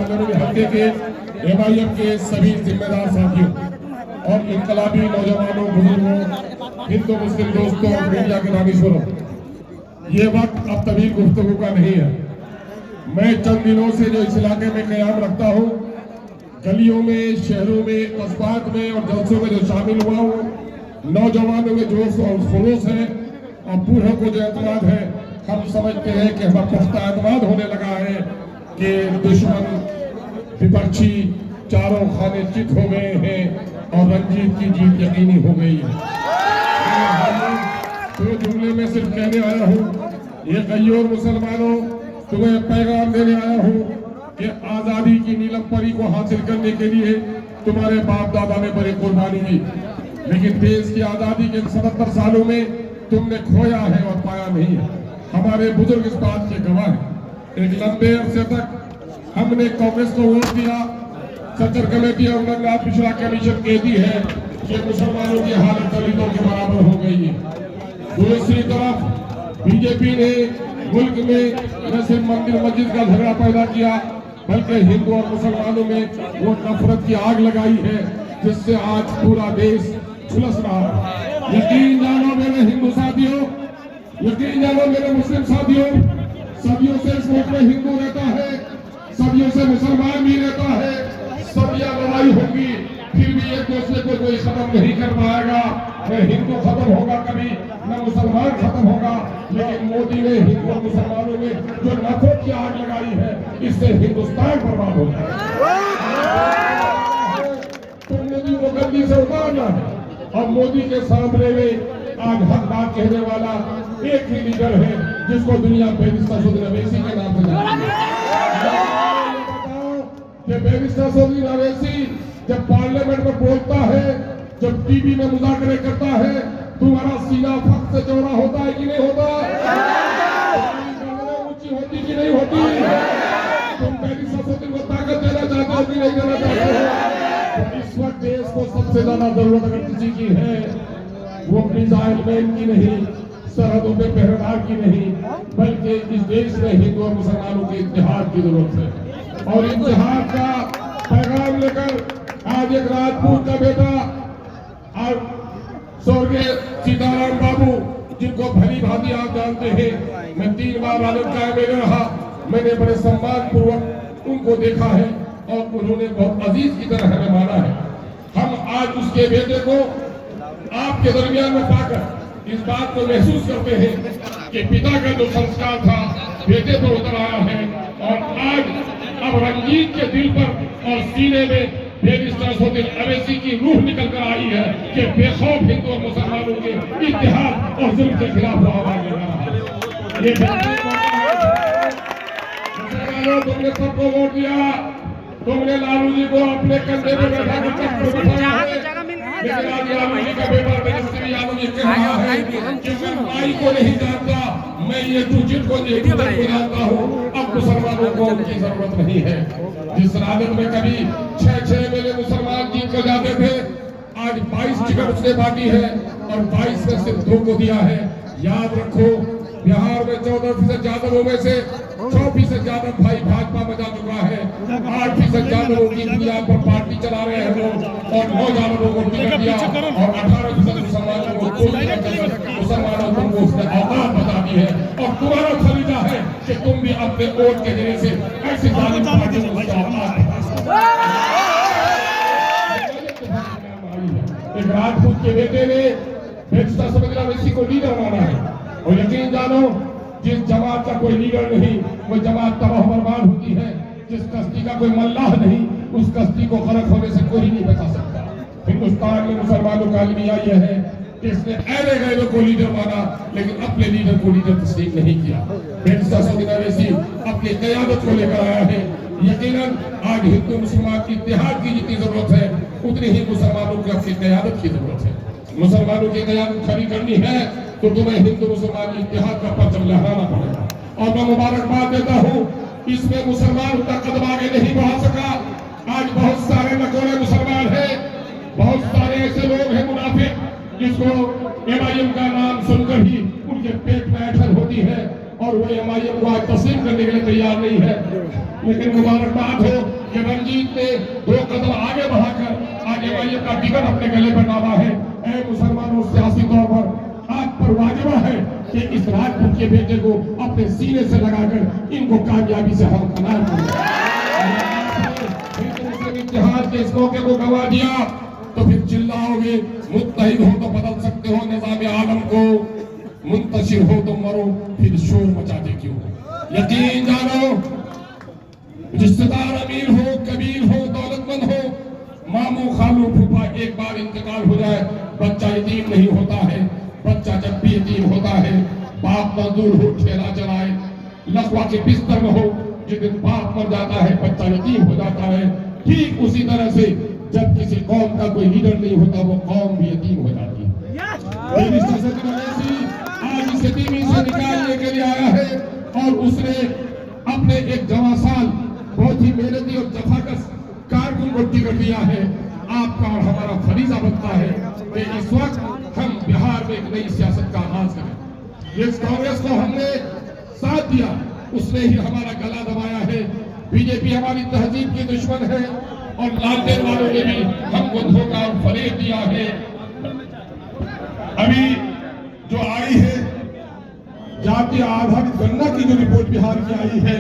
कानूनी हल्के के MIM के सभी जिम्मेदार साथियों और इनकलाबी नौजवानों, बुजुर्गों, हिंदू मुस्लिम दोस्तों, मीडिया के दानिशवरों, ये वक्त अब तभी गुफ्तगू का नहीं है। मैं चंद दिनों से जो इस इलाके में कयाम रखता हूँ, गलियों में, शहरों में, कस्बात में और जलसों में जो शामिल हुआ हूँ, नौजवानों में जोश और खलूस है और बूढ़ों को जो एतमाद है, हम समझते हैं कि हमारा पुख्ता एतमाद होने लगा है कि दुश्मन विपक्षी चारों खाने चित हो गए हैं और रंजीत की जीत यकीनी हो गई है। तो जुमले में सिर्फ कहने आया हूँ, ये गैयोर मुसलमानों, तुम्हें पैगाम देने आया हूँ कि आजादी की नीलम परी को हासिल करने के लिए तुम्हारे बाप दादा ने बड़ी कुर्बानी दी, लेकिन देश की आजादी के 77 सालों में तुमने खोया है और पाया नहीं है। हमारे बुजुर्ग इस बात के गवाह हैं। एक लंबे अरसे तक हमने कांग्रेस को वोट दिया, सत्तर कमेटी और रंगनाथ पिछड़ा कमीशन कहती है कि मुसलमानों की हालत दलितों के बराबर हो गई है। दूसरी तरफ बीजेपी ने मुल्क में न सिर्फ मंदिर मस्जिद का झगड़ा पैदा किया, बल्कि हिंदू और मुसलमानों में वो नफरत की आग लगाई है, जिससे आज पूरा देश झुलस रहा है। यकीन जानो मेरे हिंदू साथियों, यकीन जानो मेरे मुस्लिम साथियों, सदियों से इस मुल्क में हिंदू रहता है, सदियों से मुसलमान भी रहता है, सदियां लड़ाई होगी, फिर भी एक दूसरे को कोई खत्म नहीं कर पाएगा। न हिंदू खत्म होगा कभी, न मुसलमान खत्म होगा, लेकिन मोदी ने हिंदू और मुसलमानों में जो नफरत की आग लगाई है, इससे हिंदुस्तान बर्बाद हो जाएगा। तो मोदी को गद्दी से उतारना है और मोदी के सामने में आज हक बात कहने वाला एक ही लीडर है जिसको दुनिया बैरिस्टर सऊदी अवैसी के नाम से जानती है। बैरिस्टर सऊदी अवैसी जब पार्लियामेंट में बोलता है, जब टीवी में मुज़ाकरे करता है, तुम्हारा सीना फख्र से चौड़ा होता है कि नहीं होता? ऊंची होती कि नहीं होती? तुम बैरिस्टर सऊदी को ताकत देना चाहते हो कि नहीं देना चाहते हो? इस वक्त देश को सबसे ज्यादा जरूरत अगर किसी की है, वो मिसाइल मैन की नहीं, सरहदों पे पहरेदार की नहीं, बल्कि इस देश में हिंदू और मुसलमानों के इत्तेहाद की जरूरत है। और इत्तेहाद का पैगाम लेकर आज एक राजपूत का बेटा और स्वर्गीय सीताराम बाबू, जिनको भली भांति आप जानते हैं, मैं 3 बार आनंद का एमएलए रहा, मैंने बड़े सम्मान पूर्वक उनको देखा है और उन्होंने बहुत अजीज की तरह हमें माना है। हम आज उसके बेटे को आपके दरमियान में पाकर इस बात को महसूस करते हैं कि पिता का जो संस्कार था बेटे पर उतर आया है और आज अब रंजीत के दिल पर और सीने में बैरिस्टर सऊदी अवैसी की रूह निकल कर आई है कि बेखौफ हिंदू और मुसलमानों के इत्तेहाद और जुल्म के खिलाफ वो आवाज लगा रहा है। ये तुमने सबको वोट दिया, तुमने लालू जी को अपने कंधे पे बैठा कर बिठाया है, लेकिन आज लालू जी का बेटा तेजस्वी यादव जी कह रहा है कि मैं माई को नहीं जानता, मैं ये तुझे को जानता हूँ, अब मुसलमानों को उनकी जरूरत नहीं है। जिस राजद में कभी 6 मेले मुसलमान जीत कर जाते थे, आज 22 टिकट उसने बांटी है और 22 में सिर्फ 2 को दिया है। याद रखो, बिहार में 14% यादवों में से 6% यादव भाई भाजपा में जा चुका है, 8% यादवों की दुनिया पर पार्टी चला रहे हैं लोग और 9 यादवों को टिकट दिया और 18% मुसलमानों को मुसलमानों को उसने औकात बता दी है। और तुम्हारा फरीदा है कि तुम भी अपने वोट के जरिए से ऐसी जालिम पार्टी को एक राजपूत के बेटे ने बैरिस्टर सऊदी अवैसी को लीडर माना है और यकीन जानो, जिस जमात का कोई लीडर नहीं, वो जमात तबाह बर्बाद होती है। जिस कश्ती का कोई मल्लाह नहीं, उस कश्ती को गलत होने से कोई नहीं बचा सकता। हिंदुस्तान में मुसलमानों का अलमिया यह है कि इसने अहले गैरों को लीडर माना, लेकिन अपने लीडर को लीडर तस्लीम नहीं किया। बैरिस्टर सऊदी अवैसी अपनी क़यादत को लेकर आया है। यकीनन आज हिंदू मुसलमान की इत्तेहाद की जितनी जरूरत है, उतनी ही मुसलमानों की अपनी क़यादत की जरूरत है। मुसलमानों की क़यादत खड़ी करनी है तो तुम्हें हिंदू मुसलमान की इत्तेहाद का परचम लहराना पड़ेगा। और मैं मुबारकबाद देता हूँ, इसमें मुसलमान उतना कदम आगे नहीं बढ़ा सका। आज बहुत सारे नकोरे मुसलमान हैं, बहुत सारे ऐसे लोग हैं मुनाफिक, जिसको MIM का नाम सुनकर ही उनके पेट में ऐंठन होती है और वो MIM को आज तस्लीम करने के लिए तैयार नहीं है। लेकिन मुबारकबाद हो टिकट अपने गले पर डाला है। ऐ मुसलमानों, सियासी तौर पर आप पर वाजिबा है कि इस राजपूत के बेटे को अपने सीने से लगाकर इनको कामयाबी से हम कनार इतिहास के इस मौके को गवा दिया तो फिर चिल्लाओगे, मुत्तहिद हो तो बदल सकते हो निजाम आलम को, मुंतशिर हो तो मरो, फिर शोर मचाते क्यों? यकीन जानो, रिश्तेदार अमीर हो, कबीर हो, दौलतमंद हो, मामू खालू फूफा एक बार इंतकाल हो जाए, बच्चा यतीम नहीं होता है। बच्चा जब भी यतीम होता है, बाप मजदूर हो, ठेला चलाए, लकवा के बिस्तर में हो, जिस दिन बाप मर जाता है बच्चा यतीम हो जाता है। ठीक उसी तरह से जब किसी कौम का कोई लीडर नहीं होता, वो कौम भी यतीम हो जाती है। आज इस यतीमी से निकालने के लिए आया है और उसने अपने एक जवां साल बहुत ही मेहनती और जफाकश कारकुन को टिकट दिया है। आपका और हमारा फरीजा बनता है कि इस वक्त हम बिहार में एक नई सियासत का आगाज करें। जिस कांग्रेस को हमने साथ दिया उसने ही हमारा गला दबाया है। बीजेपी हमारी तहजीब की दुश्मन है और लालटेन वालों ने भी हमको धोखा और फरेब दिया है। अभी जो आई है जातीय आधारित गणना की जो रिपोर्ट बिहार की आई है,